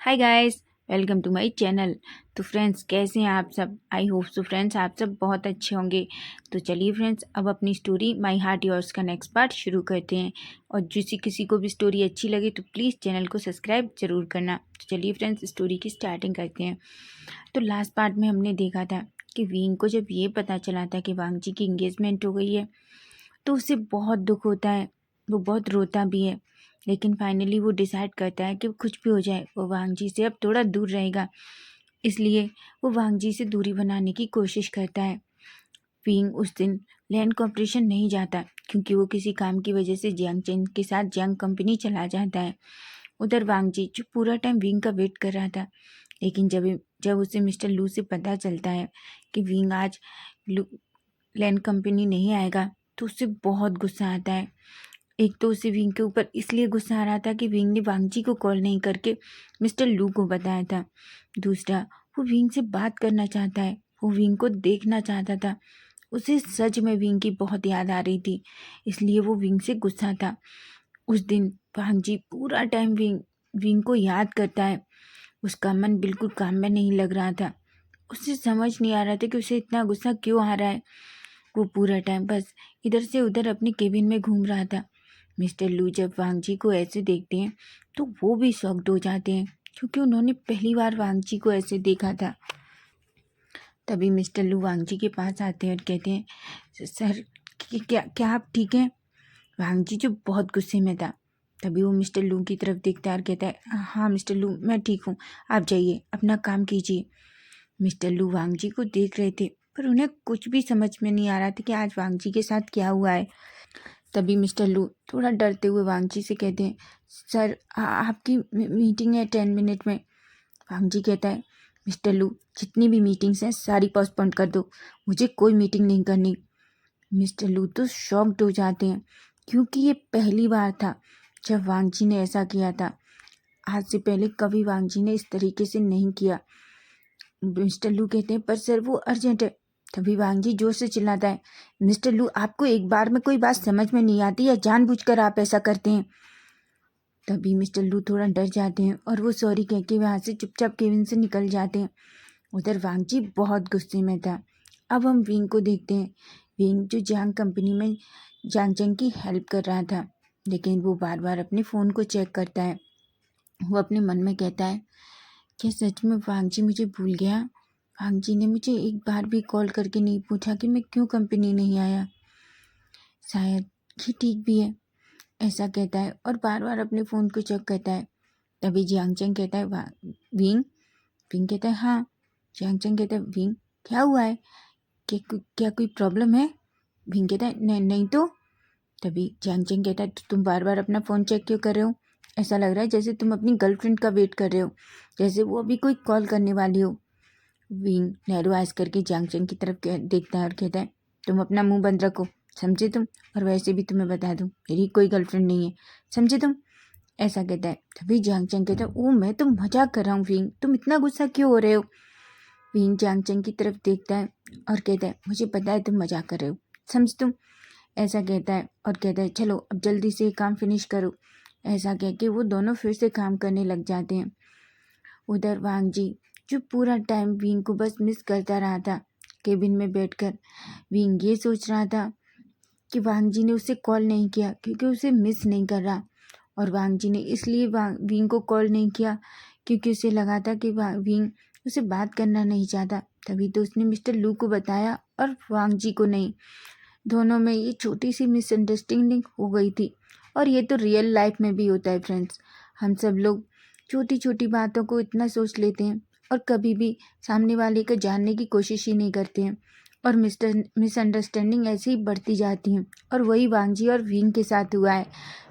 Hi guys, welcome to my channel. तो friends, कैसे हैं आप सब? आई होप सो फ्रेंड्स आप सब बहुत अच्छे होंगे। तो चलिए फ्रेंड्स, अब अपनी स्टोरी माय हार्ट योर्स का नेक्स्ट पार्ट शुरू करते हैं। और जिसी किसी को भी स्टोरी अच्छी लगे तो प्लीज़ चैनल को सब्सक्राइब जरूर करना। तो चलिए फ्रेंड्स, स्टोरी की स्टार्टिंग करते हैं। तो लास्ट पार्ट में हमने देखा था कि विंग को जब ये पता चला था कि वांगजी की इंगेजमेंट हो गई है तो उसे बहुत दुख होता है, वो बहुत रोता भी है। लेकिन फाइनली वो डिसाइड करता है कि कुछ भी हो जाए वो वांगजी से अब थोड़ा दूर रहेगा। इसलिए वो वांगजी से दूरी बनाने की कोशिश करता है। विंग उस दिन लैंड कॉर्पोरेशन नहीं जाता क्योंकि वो किसी काम की वजह से जियांग चेन के साथ जियांग कंपनी चला जाता है। उधर वांगजी जो पूरा टाइम विंग का वेट कर रहा था, लेकिन जब जब उसे मिस्टर लू से पता चलता है कि विंग आज लैंड कंपनी नहीं आएगा तो उसे बहुत गुस्सा आता है। एक तो उसे विंग के ऊपर इसलिए गुस्सा आ रहा था कि विंग ने वांगजी को कॉल नहीं करके मिस्टर लू को बताया था। दूसरा, वो विंग से बात करना चाहता है, वो विंग को देखना चाहता था। उसे सच में विंग की बहुत याद आ रही थी, इसलिए वो विंग से गुस्सा था। उस दिन वांगजी पूरा टाइम विंग विंग को याद करता है। उसका मन बिल्कुल काम में नहीं लग रहा था। उसे समझ नहीं आ रहा था कि उसे इतना गुस्सा क्यों आ रहा है। वो पूरा टाइम बस इधर से उधर अपने केबिन में घूम रहा था। मिस्टर लू जब वांगजी को ऐसे देखते हैं तो वो भी शॉक्ड हो जाते हैं क्योंकि उन्होंने पहली बार वांगजी को ऐसे देखा था। तभी मिस्टर लू वांगजी के पास आते हैं और कहते हैं, सर क्या क्या आप ठीक हैं? वांगजी जो बहुत गुस्से में था, तभी वो मिस्टर लू की तरफ देखता है और कहता है, हाँ मिस्टर लू, मैं ठीक हूँ, आप जाइए अपना काम कीजिए। मिस्टर लू वांगजी को देख रहे थे पर उन्हें कुछ भी समझ में नहीं आ रहा था कि आज वांगजी के साथ क्या हुआ है। तभी मिस्टर लू थोड़ा डरते हुए वांगजी से कहते हैं, सर आपकी मीटिंग है 10 मिनट में। वांगजी कहता है, मिस्टर लू जितनी भी मीटिंग्स हैं सारी पोस्टपोन कर दो, मुझे कोई मीटिंग नहीं करनी। मिस्टर लू तो शॉक्ड हो जाते हैं क्योंकि ये पहली बार था जब वांगजी ने ऐसा किया था। आज से पहले कभी वांगजी ने इस तरीके से नहीं किया। मिस्टर लू कहते हैं, पर सर वो अर्जेंट है। तभी वांगजी जोर से चिल्लाता है, मिस्टर लू आपको एक बार में कोई बात समझ में नहीं आती या जानबूझकर आप ऐसा करते हैं? तभी मिस्टर लू थोड़ा डर जाते हैं और वो सॉरी कह के वहाँ से चुपचाप केबिन से निकल जाते हैं। उधर वांगजी बहुत गुस्से में था। अब हम विंग को देखते हैं। विंग जो जियांग कंपनी में जियांग चंग की हेल्प कर रहा था, लेकिन वो बार बार अपने फ़ोन को चेक करता है। वो अपने मन में कहता है, क्या सच में वांगजी मुझे भूल गया? वांगजी ने मुझे एक बार भी कॉल करके नहीं पूछा कि मैं क्यों कंपनी नहीं आया। शायद ये ठीक भी है, ऐसा कहता है और बार बार अपने फ़ोन को चेक करता है। तभी जियांग चंग कहता है, विंग। विंग कहता है, हाँ। जियांग चंग कहता है, विंग क्या हुआ है? क्या कोई प्रॉब्लम है? विंग कहता है, नहीं नहीं तो। तभी जियांग चंग कहता है, तो तुम बार बार अपना फ़ोन चेक क्यों कर रहे हो? ऐसा लग रहा है जैसे तुम अपनी गर्लफ्रेंड का वेट कर रहे हो, जैसे वो अभी कोई कॉल करने वाली हो। विंग नैरो आइज करके जियांग चंग की तरफ देखता है और कहता है, तुम अपना मुंह बंद रखो, समझे तुम? और वैसे भी तुम्हें बता दूं, मेरी कोई गर्लफ्रेंड नहीं है, समझे तुम? ऐसा कहता है। तभी जियांग चंग कहता है, ओ मैं तो मजाक कर रहा हूँ विंग, तुम इतना गुस्सा क्यों हो रहे हो? विंग जियांग चंग की तरफ देखता है और कहता है, मुझे पता है तुम मजाक कर रहे हो, समझ तुम? ऐसा कहता है और कहता है, चलो अब जल्दी से काम फिनिश करो। ऐसा कह के वो दोनों फिर से काम करने लग जाते हैं। उधर वांगजी जो पूरा टाइम विंग को बस मिस करता रहा था, केबिन में बैठकर विंग ये सोच रहा था कि वांगजी ने उसे कॉल नहीं किया क्योंकि उसे मिस नहीं कर रहा, और वांगजी ने इसलिए विंग को कॉल नहीं किया क्योंकि उसे लगा था कि विंग उसे बात करना नहीं चाहता। तभी तो उसने मिस्टर लू को बताया और वांगजी को नहीं। दोनों में ये छोटी सी मिसअंडरस्टैंडिंग हो गई थी, और ये तो रियल लाइफ में भी होता है फ्रेंड्स। हम सब लोग छोटी छोटी बातों को इतना सोच लेते हैं और कभी भी सामने वाले को जानने की कोशिश ही नहीं करते हैं, और मिसअंडरस्टैंडिंग ऐसे ही बढ़ती जाती हैं। और वही वांगजी और विंग के साथ हुआ है।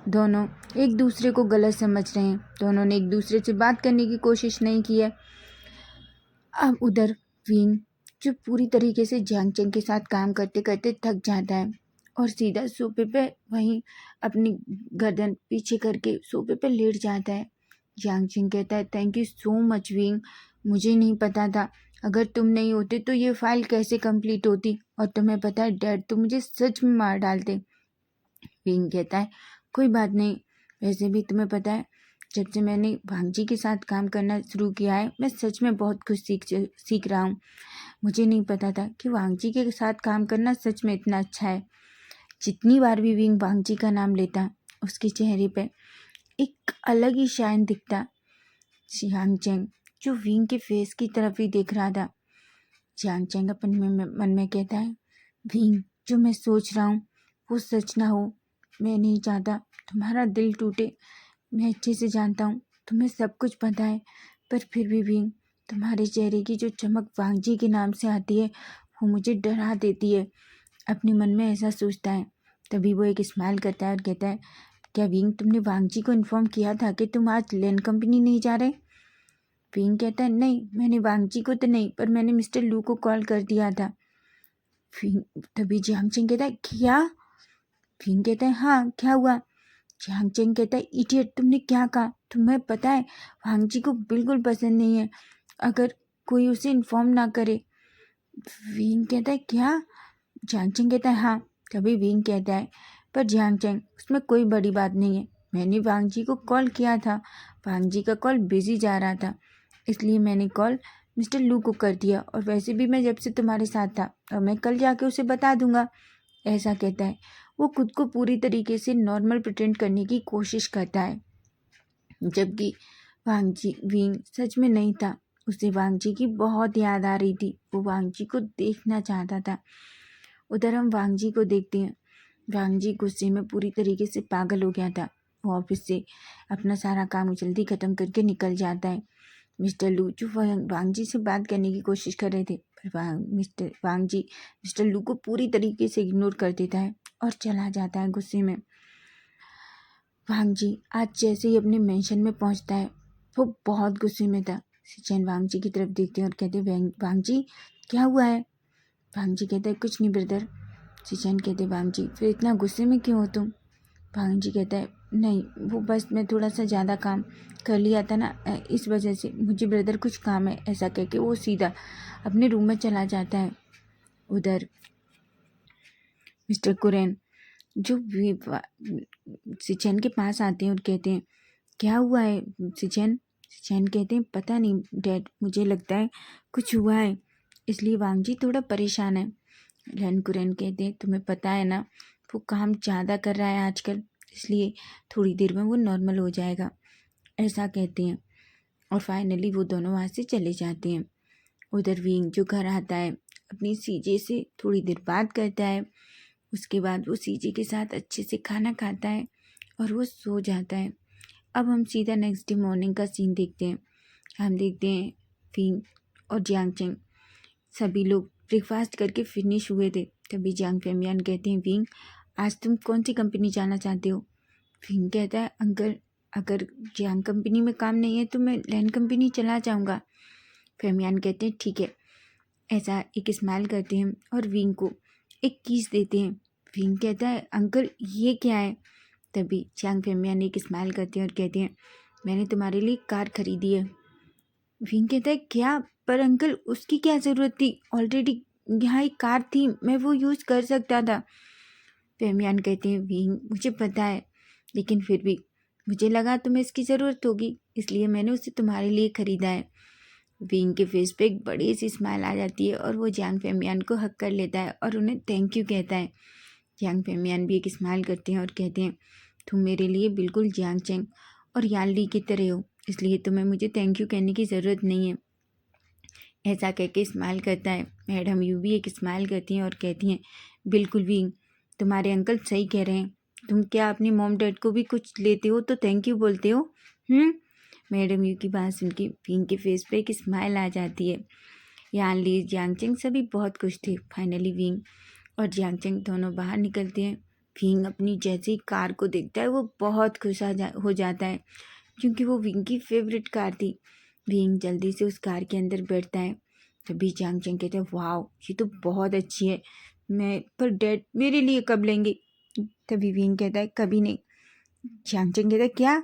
दोनों एक दूसरे को गलत समझ रहे हैं, दोनों ने एक दूसरे से बात करने की कोशिश नहीं की है। अब उधर विंग जो पूरी तरीके से जियांग चंग के साथ काम करते करते थक जाता है और सीधा सोफे पे वहीं अपनी गर्दन पीछे करके सोफे पे लेट जाता है। जियांग चंग कहता है, thank you so much wing, मुझे नहीं पता था, अगर तुम नहीं होते तो ये फाइल कैसे कंप्लीट होती, और तुम्हें पता है डैड तो मुझे सच में मार डालते। विंग कहता है, कोई बात नहीं, वैसे भी तुम्हें पता है जब से मैंने वांगजी के साथ काम करना शुरू किया है, मैं सच में बहुत कुछ सीख रहा हूँ। मुझे नहीं पता था कि वांगजी के साथ काम करना सच में इतना अच्छा है। जितनी बार भी विंग वांगजी का नाम लेता, उसके चेहरे पे एक अलग ही शाइन दिखता। जियांग चेंग जो विंग के फेस की तरफ ही देख रहा था। जियांग चेंग अपने मन में कहता है, विंग, जो मैं सोच रहा हूँ वो सच ना हो। मैं नहीं चाहता तुम्हारा दिल टूटे। मैं अच्छे से जानता हूँ तुम्हें सब कुछ पता है, पर फिर भी विंग, तुम्हारे चेहरे की जो चमक वांगजी के नाम से आती है वो मुझे डरा देती है। अपने मन में ऐसा सोचता है। तभी वो एक स्माइल करता है और कहता है, क्या विंग, तुमने वांगजी को इन्फॉर्म किया था कि तुम आज लैंड कंपनी नहीं जा रहे? विंग कहता है, नहीं, मैंने वांगजी को तो नहीं, पर मैंने मिस्टर लू को कॉल कर दिया था। तभी जियांग चेंग कहता है, क्या? विंग कहता है, हाँ, क्या हुआ? जियांग चेंग कहता है, इडियट, तुमने क्या कहा? तुम्हें पता है वांगजी को बिल्कुल पसंद नहीं है अगर कोई उसे इन्फॉर्म ना करे। विंग कहता है, क्या? जियांग चेंग कहता है, हाँ। तभी विंग कहता है, पर जियांग चेंग, उसमें कोई बड़ी बात नहीं है। मैंने वांगजी को कॉल किया था, वांगजी का कॉल बिजी जा रहा था, इसलिए मैंने कॉल मिस्टर लू को कर दिया। और वैसे भी मैं जब से तुम्हारे साथ था, और मैं कल जाके उसे बता दूंगा। ऐसा कहता है। वो खुद को पूरी तरीके से नॉर्मल प्रिटेंड करने की कोशिश करता है, जबकि वांगजी विंग सच में नहीं था। उसे वांगजी की बहुत याद आ रही थी। वो वांगजी को देखना चाहता था। उधर हम वांगजी को देखते हैं। वांगजी गुस्से में पूरी तरीके से पागल हो गया था। वो ऑफिस से अपना सारा काम जल्दी ख़त्म करके निकल जाता है। मिस्टर लू जो वांगजी से बात करने की कोशिश कर रहे थे, पर मिस्टर वांगजी मिस्टर लू को पूरी तरीके से इग्नोर कर देता है और चला जाता है गुस्से में। वांगजी आज जैसे ही अपने मेंशन में पहुंचता है, वो बहुत गुस्से में था। सिचेन वांगजी की तरफ देखते हैं और कहते हैं, वांगजी, क्या हुआ है? वांगजी कहता है, कुछ नहीं ब्रदर। सिचेन कहते, वांगजी, फिर इतना गुस्से में क्यों हो तुम? वांगजी कहता है, नहीं, वो बस मैं थोड़ा सा ज़्यादा काम कर लिया था ना, इस वजह से। मुझे ब्रदर कुछ काम है। ऐसा कह के वो सीधा अपने रूम में चला जाता है। उधर मिस्टर कुरेन जो सिचेन के पास आते हैं और कहते हैं, क्या हुआ है सिचेन? सिचेन कहते हैं, पता नहीं डैड, मुझे लगता है कुछ हुआ है, इसलिए वांगजी थोड़ा परेशान है। लैन कुरेन कहते हैं, तुम्हें पता है ना, वो काम ज़्यादा कर रहा है आजकल, इसलिए थोड़ी देर में वो नॉर्मल हो जाएगा। ऐसा कहते हैं और फाइनली वो दोनों वहाँ से चले जाते हैं। उधर विंग जो घर आता है, अपनी सीजे से थोड़ी देर बात करता है। उसके बाद वो सीजे के साथ अच्छे से खाना खाता है और वो सो जाता है। अब हम सीधा नेक्स्ट डे मॉर्निंग का सीन देखते हैं। हम देखते हैं विंग और जियांग चेंग सभी लोग ब्रेकफास्ट करके फिनिश हुए थे। तभी जियांग फेमियान कहते हैं, विंग, आज तुम कौन सी कंपनी जाना चाहते हो? विंग कहता है, अंकल, अगर जियांग कंपनी में काम नहीं है तो मैं लैंड कंपनी चला जाऊँगा। फेमियान कहते हैं, ठीक है। ऐसा एक स्माइल करते हैं और विंग को एक कीस देते हैं। विंग कहता है, अंकल, ये क्या है? तभी जियांग फेमियान एक स्माइल करते हैं और कहते हैं, मैंने तुम्हारे लिए कार खरीदी है। विंग कहता है, क्या? पर अंकल, उसकी क्या ज़रूरत थी? ऑलरेडी यहाँ एक कार थी, मैं वो यूज़ कर सकता था। फेमियान कहते हैं, विंग, मुझे पता है, लेकिन फिर भी मुझे लगा तुम्हें इसकी ज़रूरत होगी, इसलिए मैंने उसे तुम्हारे लिए ख़रीदा है। विंग के फेस पे एक बड़ी सी स्माइल आ जाती है और वो जियांग फेमियान को हक कर लेता है और उन्हें थैंक यू कहता है। जियांग फेमियान भी एक स्माइल करते हैं और कहते हैं, तुम मेरे लिए बिल्कुल जियांग चेंग और यान ली की तरह हो, इसलिए तुम्हें मुझे थैंक यू कहने की ज़रूरत नहीं है। ऐसा कह के स्माइल करता है। मैडम यू भी एक स्माइल करती हैं और कहती हैं, बिल्कुल विंग, तुम्हारे अंकल सही कह रहे हैं। तुम क्या अपनी मॉम डैड को भी कुछ लेते हो तो थैंक यू बोलते हो? मैडम यू की बात सुन के विंग के फेस पे एक स्माइल आ जाती है। यान ली, जियांग चेंग सभी बहुत खुश थे। फाइनली विंग और जियांग चेंग दोनों बाहर निकलते हैं। विंग अपनी जैसी कार को देखता है वो बहुत खुश हो जाता है, क्योंकि वो विंग की फेवरेट कार थी। विंग जल्दी से उस कार के अंदर बैठता है। तभी जियांग चेंग कहते हैं, वाह, ये तो बहुत अच्छी है, पर डैड मेरे लिए कब लेंगे? तभी विंग कहता है, कभी नहीं। जियांग चेंग कहता है, क्या?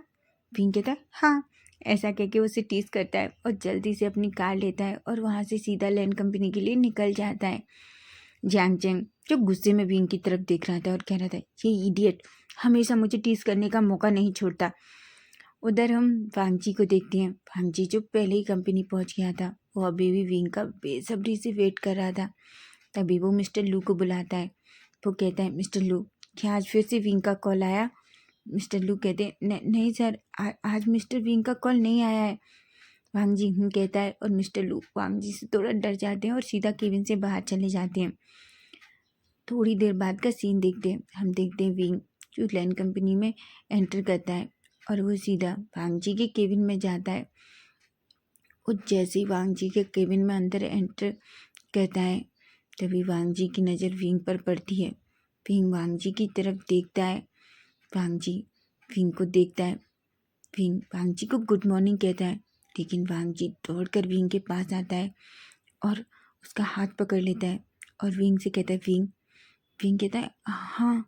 विंग कहता है, हाँ। ऐसा कह के उसे टीज करता है और जल्दी से अपनी कार लेता है और वहाँ से सीधा लैंड कंपनी के लिए निकल जाता है। जियांग चेंग जो गुस्से में विंग की तरफ देख रहा था और कह रहा था, ये इडियट हमेशा मुझे टीज करने का मौका नहीं छोड़ता। उधर हम वांगजी को देखते हैं। वांगजी जो पहले ही कंपनी पहुंच गया था, वो अभी भी विंग का बेसब्री से वेट कर रहा था। तभी वो मिस्टर लू को बुलाता है। वो कहता है, मिस्टर लू, क्या आज फिर से विंग का कॉल आया? मिस्टर लू कहते हैं, नहीं सर, आज मिस्टर विंग का कॉल नहीं आया है। वांगजी कहता है, और मिस्टर लू वांगजी से थोड़ा डर जाते हैं और सीधा केबिन से बाहर चले जाते हैं। थोड़ी देर बाद का सीन देखते हैं। हम देखते हैं विंग जो लैंड कंपनी में एंटर करता है और वो सीधा वांगजी के केबिन में जाता है। वो जैसे ही वांगजी के केबिन में अंदर एंटर करता है, तभी वांगजी की नज़र विंग पर पड़ती है। विंग वांगजी की तरफ देखता है। वांगजी विंग को देखता है। विंग वांगजी को गुड मॉर्निंग कहता है, लेकिन वांगजी दौड़कर विंग के पास आता है और उसका हाथ पकड़ लेता है और विंग से कहता है, विंग। विंग कहता है, हाँ।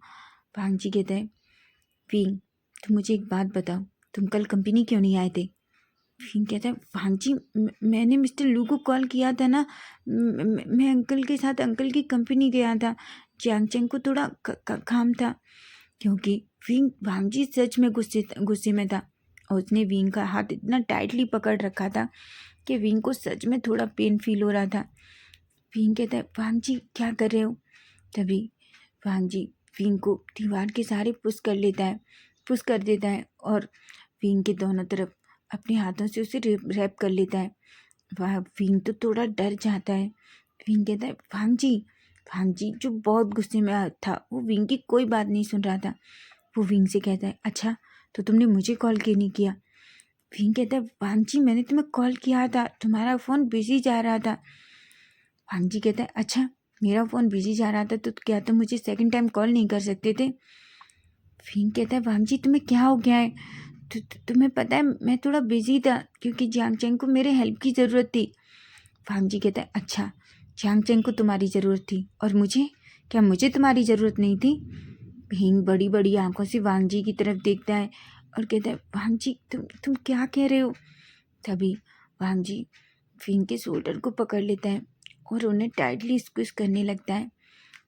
वांगजी कहता है, विंग, तुम मुझे एक बात बताओ, तुम कल कंपनी क्यों नहीं आए थे? विंग कहता है, वांगजी, मैंने मिस्टर लू को कॉल किया था ना, मैं अंकल के साथ अंकल की कंपनी गया था। चैंग को थोड़ा काम था। क्योंकि विंग वांगजी सच में गुस्से में था और उसने विंग का हाथ इतना टाइटली पकड़ रखा था कि विंग को सच में थोड़ा पेन फील हो रहा था। विंग कहता है, वांगजी क्या कर रहे हो? तभी वांगजी विंग को दीवार के सहारे पुश कर देता है और विंग के दोनों तरफ अपने हाथों से उसे रैप कर लेता है। वह विंग तो थोड़ा डर जाता है। विंग कहता है, वांगजी जो बहुत गुस्से में था, वो विंग की कोई बात नहीं सुन रहा था। वो विंग से कहता है, अच्छा तो तुमने मुझे कॉल क्यों नहीं किया? विंग कहता है, वांगजी मैंने तुम्हें कॉल किया था, तुम्हारा फ़ोन बिजी जा रहा था। वांगजी कहता है, अच्छा मेरा फ़ोन बिजी जा रहा था तो क्या तुम मुझे सेकंड टाइम कॉल नहीं कर सकते थे? विंग कहता है, वांगजी तुम्हें क्या हो गया है? तुम्हें पता है मैं थोड़ा बिजी था क्योंकि जियांग चैंग को मेरे हेल्प की ज़रूरत थी। वांगजी कहता है, अच्छा जियांग चैंग को तुम्हारी ज़रूरत थी और मुझे, क्या मुझे तुम्हारी ज़रूरत नहीं थी? विंग बड़ी बड़ी आंखों से वांगजी की तरफ देखता है और कहता है, वांगजी तुम क्या कह रहे हो? तभी वांगजी विंग के शोल्डर को पकड़ लेता है और उन्हें टाइटली स्क्विश करने लगता है।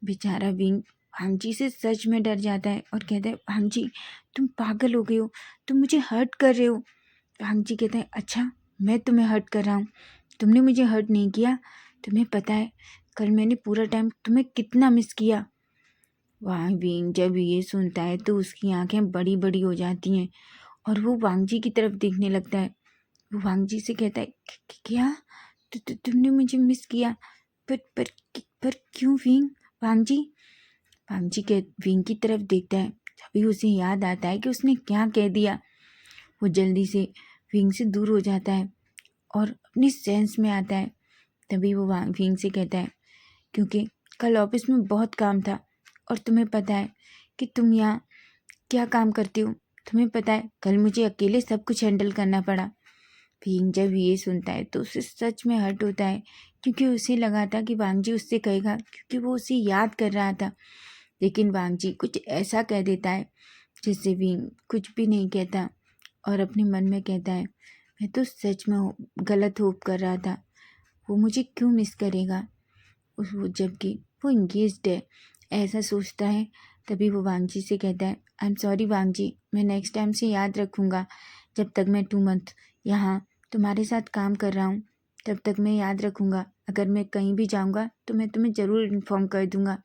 बेचारा विंग वांगजी से सच में डर जाता है और कहता है, वांगजी तुम पागल हो गए हो, तुम मुझे हर्ट कर रहे हो। वांगजी कहता है, अच्छा मैं तुम्हें हर्ट कर रहा हूँ? तुमने मुझे हर्ट नहीं किया। तुम्हें पता है कल मैंने पूरा टाइम तुम्हें कितना मिस किया। वहाँ विंग जब ये सुनता है तो उसकी आंखें बड़ी बड़ी हो जाती हैं और वो वांगजी की तरफ देखने लगता है। वो वांगजी से कहता है, क्या तुमने मुझे मिस किया? पर पर पर क्यों विंग? वांगजी वांगजी के विंग की तरफ देखता है। तभी उसे याद आता है कि उसने क्या कह दिया। वो जल्दी से विंग से दूर हो जाता है और अपने सेंस में आता है। तभी वो विंग से कहता है, क्योंकि कल ऑफिस में बहुत काम था और तुम्हें पता है कि तुम यहाँ क्या काम करती हो। तुम्हें पता है कल मुझे अकेले सब कुछ हैंडल करना पड़ा। विंग जब ये सुनता है तो उसे सच में हर्ट होता है, क्योंकि उसे लगा था कि वांगजी उससे कहेगा, क्योंकि वो उसे याद कर रहा था। लेकिन वांगजी कुछ ऐसा कह देता है जिससे विंग कुछ भी नहीं कहता और अपने मन में कहता है, मैं तो सच में गलत होप कर रहा था, वो मुझे क्यों मिस करेगा, जबकि वो इंगेज्ड है, ऐसा सोचता है। तभी वो वांगजी से कहता है, आई एम सॉरी वांगजी, मैं नेक्स्ट टाइम से याद रखूँगा। जब तक मैं 2 मंथ यहाँ तुम्हारे साथ काम कर रहा हूँ तब तक मैं याद रखूँगा। अगर मैं कहीं भी जाऊँगा तो मैं तुम्हें ज़रूर इन्फॉर्म कर दूँगा।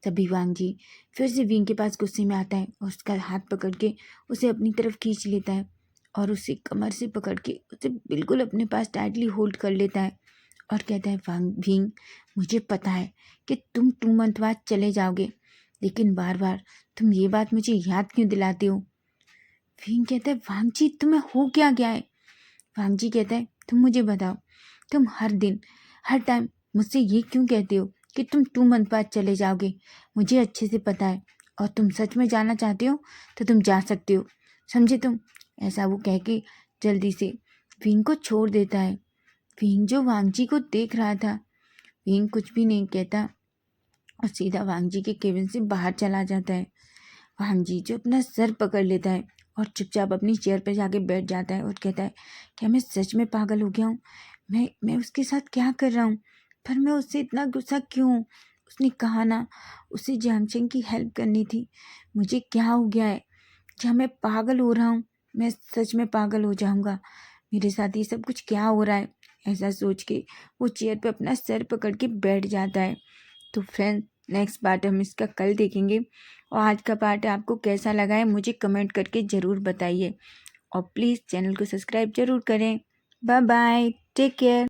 तभी वांगजी फिर से विंग के पास गुस्से में आता है और उसका हाथ पकड़ के उसे अपनी तरफ खींच लेता है और उसे कमर से पकड़ के उसे बिल्कुल अपने पास टाइटली होल्ड कर लेता है और कहता है, विंग, मुझे पता है कि तुम 2 मंथ बाद चले जाओगे, लेकिन बार बार तुम ये बात मुझे याद क्यों दिलाते हो? विंग कहता है, वांगजी तुम्हें हो क्या गया है? वांगजी कहता है, तुम मुझे बताओ, तुम हर दिन हर टाइम मुझसे ये क्यों कहते हो कि तुम 2 मंथ बाद चले जाओगे? मुझे अच्छे से पता है, और तुम सच में जाना चाहते हो तो तुम जा सकते हो, समझे तुम? ऐसा वो कह के जल्दी से विंग को छोड़ देता है। विंग जो वांगजी को देख रहा था, विंग कुछ भी नहीं कहता और सीधा वांगजी के केबिन से बाहर चला जाता है। वांगजी जो अपना सर पकड़ लेता है और चुपचाप अपनी चेयर पर जाके बैठ जाता है और कहता है, क्या मैं सच में पागल हो गया हूँ? मैं उसके साथ क्या कर रहा हूँ? पर मैं उससे इतना गुस्सा क्यों हूँ? उसने कहा ना उसे जियांग चैंग की हेल्प करनी थी। मुझे क्या हो गया है? क्या मैं पागल हो रहा हूँ? मैं सच में पागल हो जाऊंगा, मेरे साथ ये सब कुछ क्या हो रहा है। ऐसा सोच के वो चेयर पे अपना सर पकड़ के बैठ जाता है। तो फ्रेंड, नेक्स्ट पार्ट हम इसका कल देखेंगे। और आज का पार्ट आपको कैसा लगा है मुझे कमेंट करके ज़रूर बताइए। और प्लीज़ चैनल को सब्सक्राइब ज़रूर करें। Bye bye, take care.